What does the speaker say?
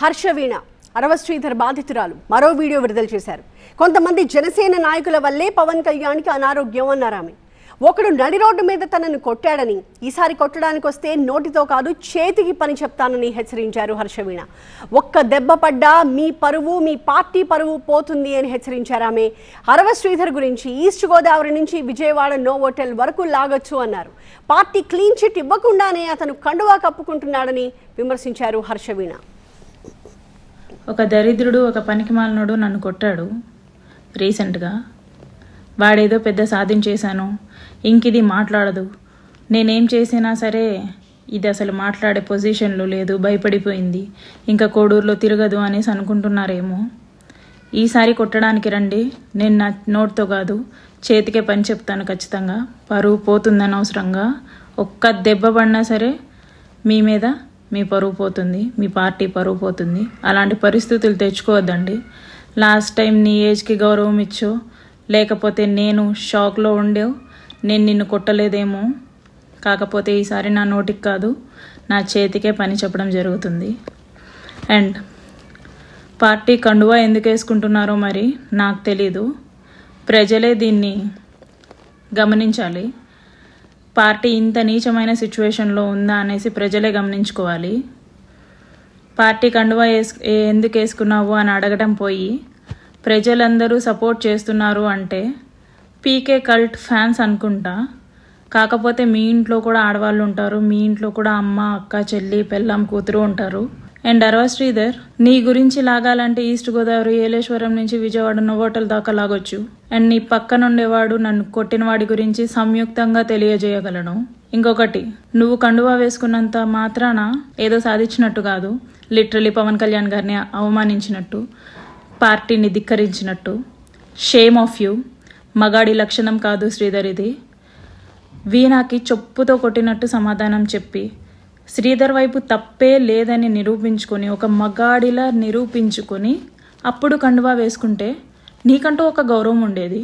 హర్షవీణ అరవ శ్రీధర్ బాధితురాలు మరో వీడియో విడుదల చేశారు. కొంతమంది జనసేన నాయకుల వల్లే పవన్ కళ్యాణ్కి అనారోగ్యం అన్నారు ఆమె. ఒకడు నడి రోడ్డు మీద తనను కొట్టాడని, ఈసారి కొట్టడానికి వస్తే నోటితో కాదు చేతికి పని చెప్తానని హెచ్చరించారు హర్షవీణ. ఒక్క దెబ్బ పడ్డా మీ పరువు, మీ పార్టీ పరువు పోతుంది అని హెచ్చరించారు ఆమె. అరవ శ్రీధర్ గురించి ఈస్ట్ గోదావరి నుంచి విజయవాడ నోవోటెల్ వరకు లాగొచ్చు అన్నారు. పార్టీ క్లీన్ చిట్ ఇవ్వకుండానే అతను కండువా కప్పుకుంటున్నాడని విమర్శించారు హర్షవీణ. ఒక దరిద్రుడు, ఒక పనికిమాలినోడు నన్ను కొట్టాడు రీసెంట్గా. వాడేదో పెద్ద సాధించేశాను, ఇంకిది మాట్లాడదు, నేనేం చేసినా సరే ఇది అసలు మాట్లాడే పొజిషన్లో లేదు, భయపడిపోయింది, ఇంకా కోడూరులో తిరగదు అనేసి అనుకుంటున్నారేమో. ఈసారి కొట్టడానికి రండి, నేను నా నోట్తో కాదు చేతికే పని చెప్తాను ఖచ్చితంగా. పరువు పోతుందని అవసరంగా ఒక్క దెబ్బ పడినా సరే మీ మీద మీ పరువు పోతుంది, మీ పార్టీ పరువు పోతుంది. అలాంటి పరిస్థితులు తెచ్చుకోవద్దండి. లాస్ట్ టైం నీ ఏజ్కి గౌరవం ఇచ్చో, లేకపోతే నేను షాక్లో ఉండేవు, నేను నిన్ను కొట్టలేదేమో. కాకపోతే ఈసారి నా నోటికి కాదు నా చేతికే పని చెప్పడం జరుగుతుంది. అండ్ పార్టీ కండువా ఎందుకు వేసుకుంటున్నారో మరి నాకు తెలీదు. ప్రజలే దీన్ని గమనించాలి. పార్టీ ఇంత నీచమైన సిచ్యువేషన్లో ఉందా అనేసి ప్రజలే గమనించుకోవాలి. పార్టీ కండువా ఎందుకు వేసుకున్నావు అని అడగడం పోయి ప్రజలందరూ సపోర్ట్ చేస్తున్నారు అంటే పీకే కల్ట్ ఫ్యాన్స్ అనుకుంటా. కాకపోతే మీ ఇంట్లో కూడా ఆడవాళ్ళు ఉంటారు, మీ ఇంట్లో కూడా అమ్మ, అక్క, చెల్లి, పెళ్ళాం, కూతురు ఉంటారు. అండ్ అరవ శ్రీధర్, నీ గురించి లాగాలంటే ఈస్ట్ గోదావరి, ఏలేశ్వరం నుంచి విజయవాడ నోవోటెల్ దాకా లాగొచ్చు. అండ్ నీ పక్కనుండేవాడు నన్ను కొట్టిన వాడి గురించి సంయుక్తంగా తెలియజేయగలను. ఇంకొకటి, నువ్వు కండువా వేసుకున్నంత మాత్రాన ఏదో సాధించినట్టు కాదు, లిటరలీ పవన్ కళ్యాణ్ గారిని అవమానించినట్టు, పార్టీని ధిక్కరించినట్టు. Shame of you. మగాడి లక్షణం కాదు శ్రీధర్ ఇది. వీణాకి చొప్పుతో కొట్టినట్టు సమాధానం చెప్పి శ్రీధర్ వైపు తప్పే లేదని నిరూపించుకొని, ఒక మగాడిలా నిరూపించుకొని అప్పుడు కండువా వేసుకుంటే నీకంటూ ఒక గౌరవం ఉండేది.